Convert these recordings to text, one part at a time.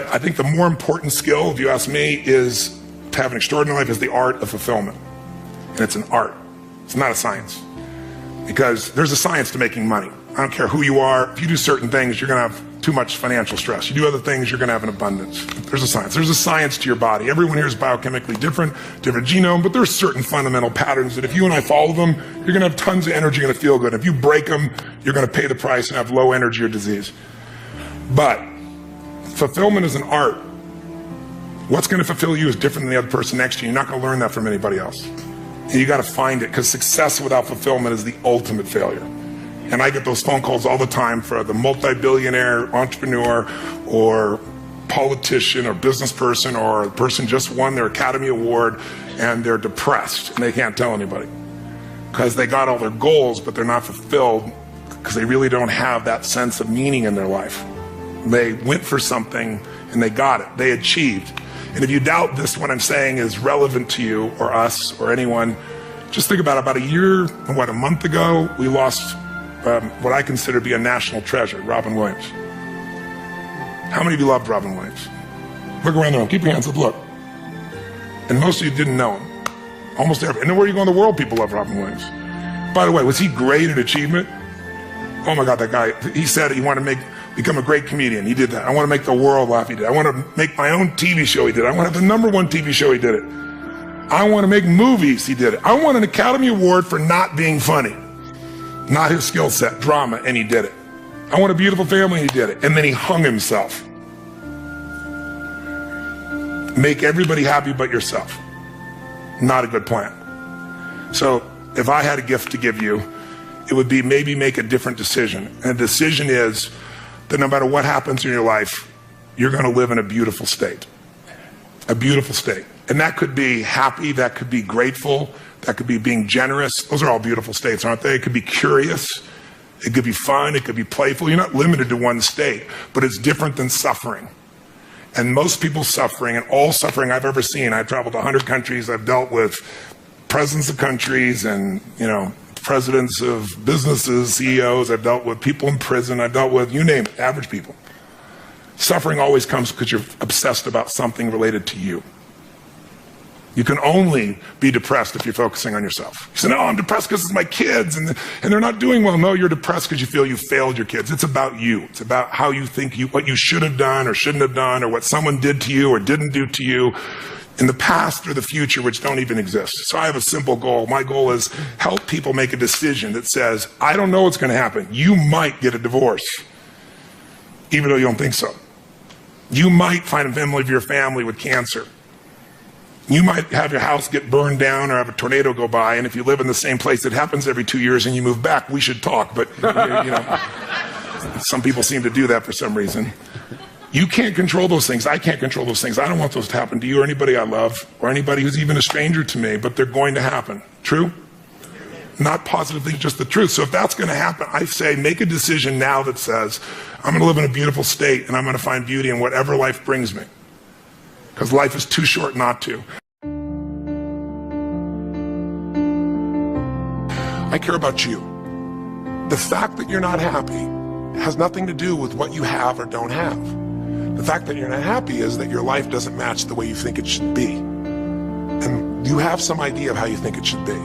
I think the more important skill, if you ask me, is to have an extraordinary life is the art of fulfillment. And it's an art. It's not a science. Because there's a science to making money. I don't care who you are. If you do certain things, you're going to have too much financial stress. You do other things, you're going to have an abundance. There's a science. There's a science to your body. Everyone here is biochemically different genome, but there's certain fundamental patterns that if you and I follow them, you're going to have tons of energy, you're going to feel good. If you break them, you're going to pay the price and have low energy or disease. But fulfillment is an art. What's going to fulfill you is different than the other person next to you. You're not going to learn that from anybody else. And you got to find it, because success without fulfillment is the ultimate failure. And I get those phone calls all the time for the multi-billionaire entrepreneur or politician or business person or a person just won their Academy Award and they're depressed and they can't tell anybody because they got all their goals, but they're not fulfilled because they really don't have that sense of meaning in their life. They went for something and they got it. They achieved. And if you doubt this, what I'm saying is relevant to you or us or anyone, just think about a year, a month ago, we lost what I consider to be a national treasure, Robin Williams. How many of you loved Robin Williams? Look around the room, keep your hands up, look. And most of you didn't know him. Almost every, and where you go in the world, people love Robin Williams. By the way, was he great at achievement? Oh my God, that guy, he said he wanted to become a great comedian. He did that. I want to make the world laugh. He did. I want to make my own TV show. He did it. I want to have the #1 TV show. He did it. I want to make movies. He did it. I want an Academy Award for not being funny. Not his skill set, drama, and he did it. I want a beautiful family, and he did it. And then he hung himself. Make everybody happy but yourself. Not a good plan. So if I had a gift to give you, it would be maybe make a different decision. And the decision is that no matter what happens in your life, you're going to live in a beautiful state. A beautiful state. And that could be happy, that could be grateful, that could be being generous. Those are all beautiful states, aren't they? It could be curious, it could be fun, it could be playful. You're not limited to one state, but it's different than suffering. And most people's suffering, and all suffering I've ever seen, I've traveled to 100 countries, I've dealt with presidents of countries and, presidents of businesses, CEOs, I've dealt with people in prison, I've dealt with, you name it, average people. Suffering always comes because you're obsessed about something related to you. You can only be depressed if you're focusing on yourself. You say, no, I'm depressed because it's my kids and they're not doing well. No, you're depressed because you feel you failed your kids. It's about you. It's about how you think what you should have done or shouldn't have done, or what someone did to you or didn't do to you in the past or the future, which don't even exist. So I have a simple goal. My goal is help people make a decision that says, I don't know what's going to happen. You might get a divorce, even though you don't think so. You might find a member of your family with cancer. You might have your house get burned down or have a tornado go by, and if you live in the same place, it happens every 2 years and you move back, we should talk, but some people seem to do that for some reason. You can't control those things. I can't control those things. I don't want those to happen to you or anybody I love or anybody who's even a stranger to me, but they're going to happen. True? Not positively, just the truth. So if that's going to happen, I say make a decision now that says, I'm going to live in a beautiful state and I'm going to find beauty in whatever life brings me. Because life is too short not to. I care about you. The fact that you're not happy has nothing to do with what you have or don't have. The fact that you're not happy is that your life doesn't match the way you think it should be. And you have some idea of how you think it should be.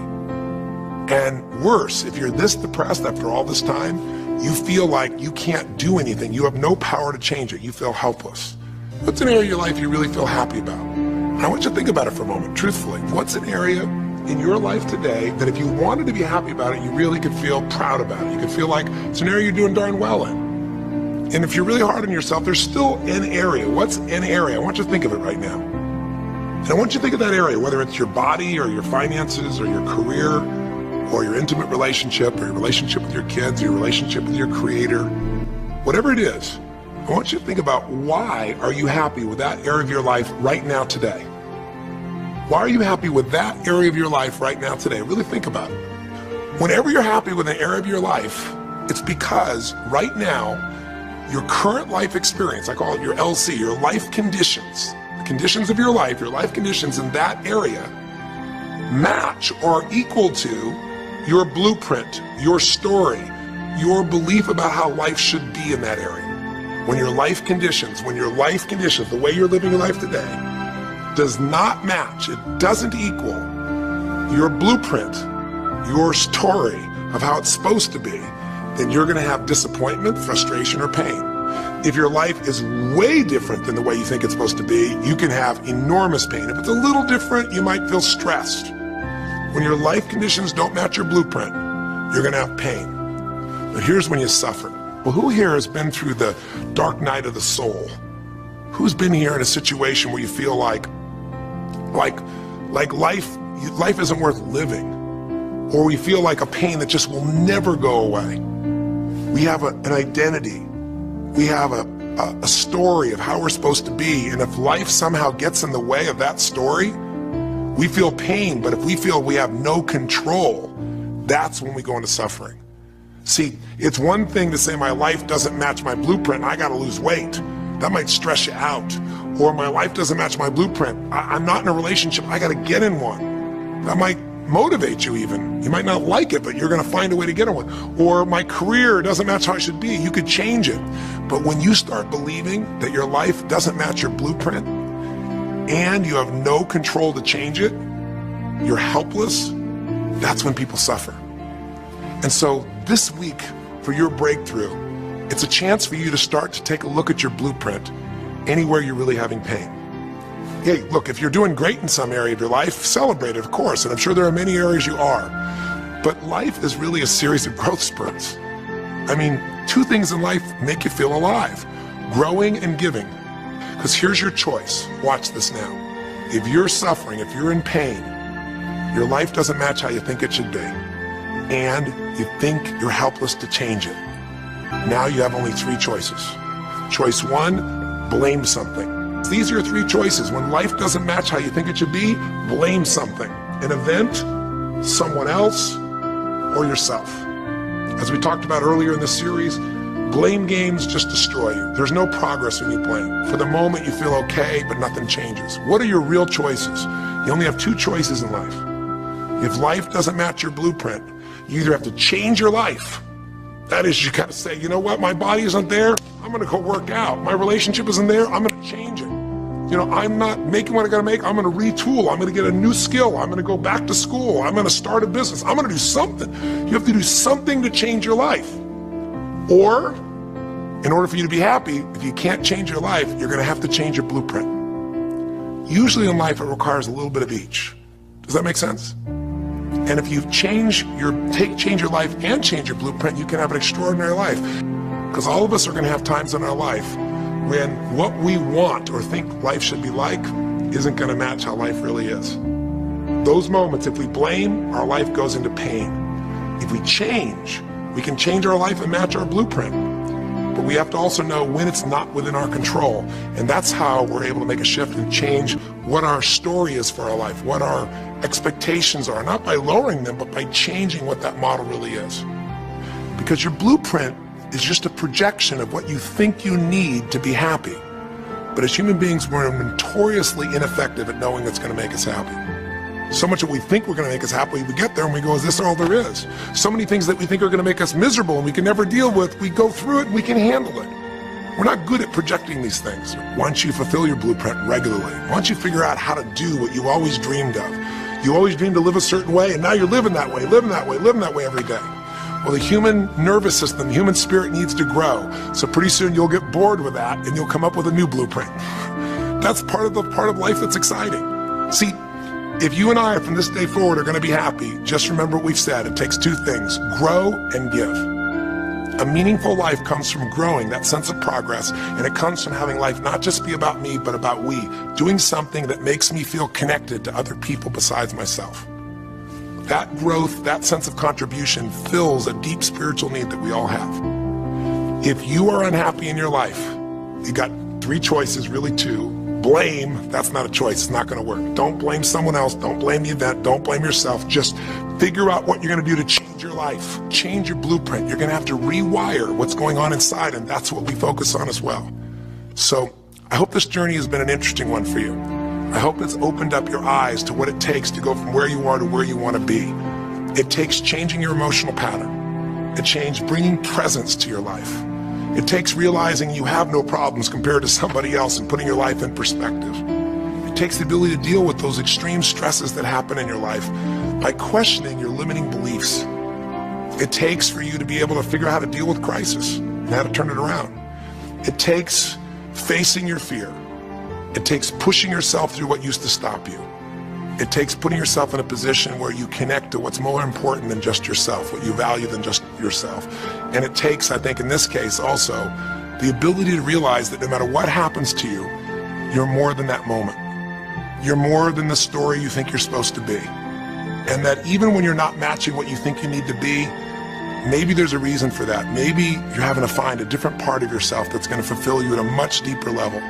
And worse, if you're this depressed after all this time, you feel like you can't do anything. You have no power to change it. You feel helpless. What's an area of your life you really feel happy about? And I want you to think about it for a moment, truthfully. What's an area in your life today that if you wanted to be happy about it, you really could feel proud about it? You could feel like it's an area you're doing darn well in. And if you're really hard on yourself, there's still an area. What's an area? I want you to think of it right now. And I want you to think of that area, whether it's your body or your finances or your career or your intimate relationship or your relationship with your kids or your relationship with your creator, whatever it is. I want you to think about, why are you happy with that area of your life right now today? Why are you happy with that area of your life right now today? Really think about it. Whenever you're happy with an area of your life, it's because right now, your current life experience, I call it your LC, your life conditions, the conditions of your life conditions in that area match or are equal to your blueprint, your story, your belief about how life should be in that area. when your life conditions, the way you're living your life today, does not match, it doesn't equal your blueprint, your story of how it's supposed to be, then you're going to have disappointment, frustration, or pain. If your life is way different than the way you think it's supposed to be, you can have enormous pain. If it's a little different, you might feel stressed. When your life conditions don't match your blueprint, you're going to have pain. But here's when you suffer. Well, who here has been through the dark night of the soul? Who's been here in a situation where you feel like life isn't worth living? Or we feel like a pain that just will never go away? We have an identity. We have a story of how we're supposed to be. And if life somehow gets in the way of that story, we feel pain. But if we feel we have no control, that's when we go into suffering. See, it's one thing to say my life doesn't match my blueprint, I gotta lose weight. That might stress you out. Or my life doesn't match my blueprint, I'm not in a relationship, I gotta get in one. That might motivate you even. You might not like it, but you're gonna find a way to get in one. Or my career doesn't match how it should be, you could change it. But when you start believing that your life doesn't match your blueprint and you have no control to change it, you're helpless, that's when people suffer. And so this week, for your breakthrough, it's a chance for you to start to take a look at your blueprint anywhere you're really having pain. Hey, look, if you're doing great in some area of your life, celebrate it, of course, and I'm sure there are many areas you are. But life is really a series of growth spurts. I mean, two things in life make you feel alive: growing and giving. Because here's your choice. Watch this now. If you're suffering, if you're in pain, your life doesn't match how you think it should be, and you think you're helpless to change it, now you have only three choices. Choice one, blame something. These are your three choices. When life doesn't match how you think it should be, blame something. An event, someone else, or yourself. As we talked about earlier in this series, blame games just destroy you. There's no progress when you blame. For the moment you feel okay, but nothing changes. What are your real choices? You only have two choices in life. If life doesn't match your blueprint, you either have to change your life. That is, you gotta say, you know what, my body isn't there, I'm gonna go work out. My relationship isn't there, I'm gonna change it. You know, I'm not making what I gotta make, I'm gonna retool, I'm gonna get a new skill, I'm gonna go back to school, I'm gonna start a business, I'm gonna do something. You have to do something to change your life. Or, in order for you to be happy, if you can't change your life, you're gonna have to change your blueprint. Usually in life, it requires a little bit of each. Does that make sense? And if you change your life and change your blueprint, you can have an extraordinary life. Because all of us are going to have times in our life when what we want or think life should be like isn't going to match how life really is. Those moments, if we blame, our life goes into pain. If we change, we can change our life and match our blueprint. But we have to also know when it's not within our control. And that's how we're able to make a shift and change what our story is for our life, what our expectations are, not by lowering them, but by changing what that model really is. Because your blueprint is just a projection of what you think you need to be happy. But as human beings, we're notoriously ineffective at knowing what's going to make us happy. So much that we think we're going to make us happy, we get there and we go, is this all there is? So many things that we think are going to make us miserable and we can never deal with, we go through it and we can handle it. We're not good at projecting these things. Once you fulfill your blueprint regularly, once you figure out how to do what you always dreamed of, you always dreamed to live a certain way, and now you're living that way, living that way, living that way every day. Well, the human nervous system, the human spirit needs to grow. So pretty soon you'll get bored with that and you'll come up with a new blueprint. That's part of life that's exciting. See, if you and I from this day forward are going to be happy, just remember what we've said. It takes two things: grow and give. A meaningful life comes from growing, that sense of progress, and it comes from having life not just be about me, but about we, doing something that makes me feel connected to other people besides myself. That growth, that sense of contribution fills a deep spiritual need that we all have. If you are unhappy in your life, you got three choices, really two. Blame, that's not a choice, it's not gonna work. Don't blame someone else, don't blame the event, don't blame yourself. Just figure out what you're gonna do to change your life, change your blueprint. You're gonna have to rewire what's going on inside, and that's what we focus on as well. So I hope this journey has been an interesting one for you. I hope it's opened up your eyes to what it takes to go from where you are to where you wanna be. It takes changing your emotional pattern. It takes bringing presence to your life. It takes realizing you have no problems compared to somebody else and putting your life in perspective. It takes the ability to deal with those extreme stresses that happen in your life by questioning your limiting beliefs. It takes for you to be able to figure out how to deal with crisis and how to turn it around. It takes facing your fear. It takes pushing yourself through what used to stop you. It takes putting yourself in a position where you connect to what's more important than just yourself, what you value than just yourself. And it takes, I think in this case also, the ability to realize that no matter what happens to you, you're more than that moment. You're more than the story you think you're supposed to be. And that even when you're not matching what you think you need to be, maybe there's a reason for that. Maybe you're having to find a different part of yourself that's going to fulfill you at a much deeper level.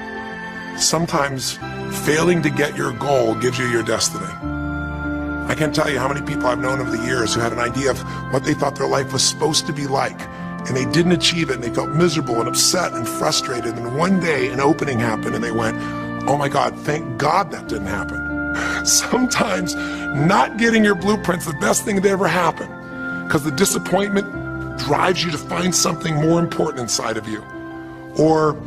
Sometimes failing to get your goal gives you your destiny. I can't tell you how many people I've known over the years who had an idea of what they thought their life was supposed to be like, and they didn't achieve it, and they felt miserable and upset and frustrated, and one day an opening happened and they went, oh my God, thank God that didn't happen. Sometimes not getting your blueprint's the best thing that ever happened, because the disappointment drives you to find something more important inside of you. Or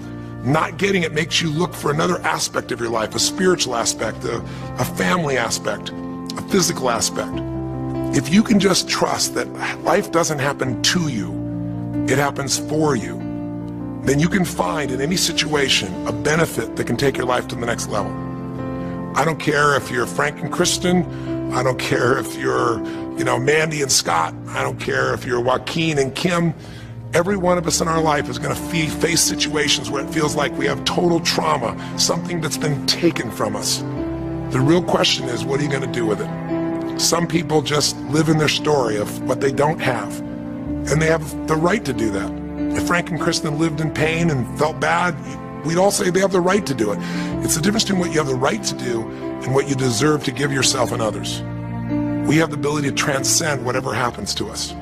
not getting it makes you look for another aspect of your life, a spiritual aspect, a family aspect, a physical aspect. If you can just trust that life doesn't happen to you, it happens for you, then you can find in any situation a benefit that can take your life to the next level. I don't care if you're Frank and Kristen. I don't care if you're, Mandy and Scott. I don't care if you're Joaquin and Kim. Every one of us in our life is going to face situations where it feels like we have total trauma, something that's been taken from us. The real question is, what are you going to do with it? Some people just live in their story of what they don't have, and they have the right to do that. If Frank and Kristen lived in pain and felt bad, we'd all say they have the right to do it. It's the difference between what you have the right to do and what you deserve to give yourself and others. We have the ability to transcend whatever happens to us.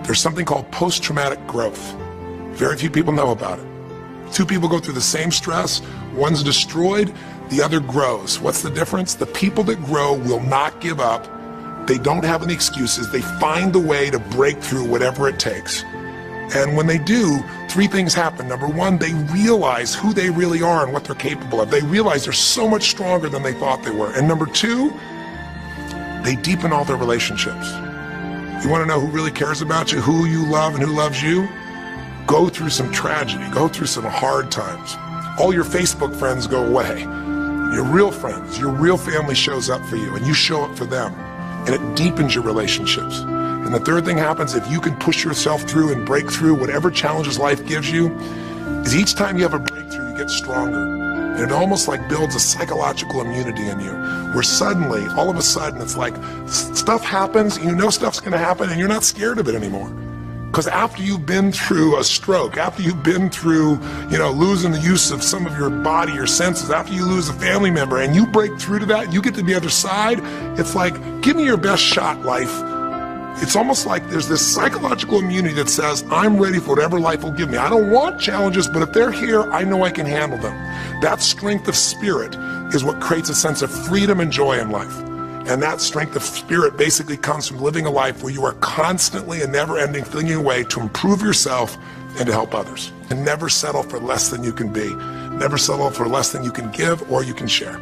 There's something called post-traumatic growth. Very few people know about it. Two people go through the same stress, one's destroyed, the other grows. What's the difference? The people that grow will not give up. They don't have any excuses. They find the way to break through whatever it takes. And when they do, three things happen. Number one, they realize who they really are and what they're capable of. They realize they're so much stronger than they thought they were. And number two, they deepen all their relationships. You want to know who really cares about you, who you love and who loves you? Go through some tragedy, go through some hard times. All your Facebook friends go away. Your real friends, your real family shows up for you and you show up for them. And it deepens your relationships. And the third thing happens, if you can push yourself through and break through whatever challenges life gives you, is each time you have a breakthrough, you get stronger. And it almost like builds a psychological immunity in you, where suddenly, all of a sudden, it's like stuff happens, you know stuff's gonna happen, and you're not scared of it anymore. Because after you've been through a stroke, after you've been through, losing the use of some of your body, your senses, after you lose a family member, and you break through to that, you get to the other side, it's like, give me your best shot, life. It's almost like there's this psychological immunity that says, I'm ready for whatever life will give me. I don't want challenges, but if they're here, I know I can handle them. That strength of spirit is what creates a sense of freedom and joy in life. And that strength of spirit basically comes from living a life where you are constantly and never-ending flinging away to improve yourself and to help others. And never settle for less than you can be. Never settle for less than you can give or you can share.